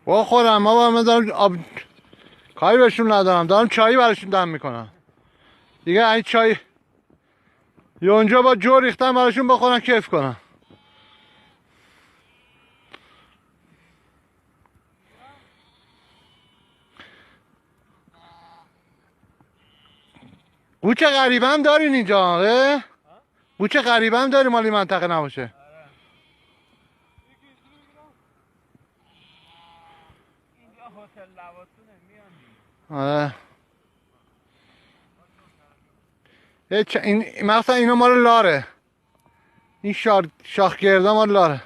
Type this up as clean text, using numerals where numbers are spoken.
با خودم من دارم کاری بهشون ندارم، دارم چایی براشون دم میکنم دیگه. این چای یه اونجا با جو ریختم براشون بخورن کیف کنم. قوچه غریبه هم دارین اینجا؟ آره قوچه غریبه هم داری مالی منطقه نباشه؟ اینجا هتل لواسونه میان. آره این مثلا اینا مال لاره، این شاخ گرده مال لاره.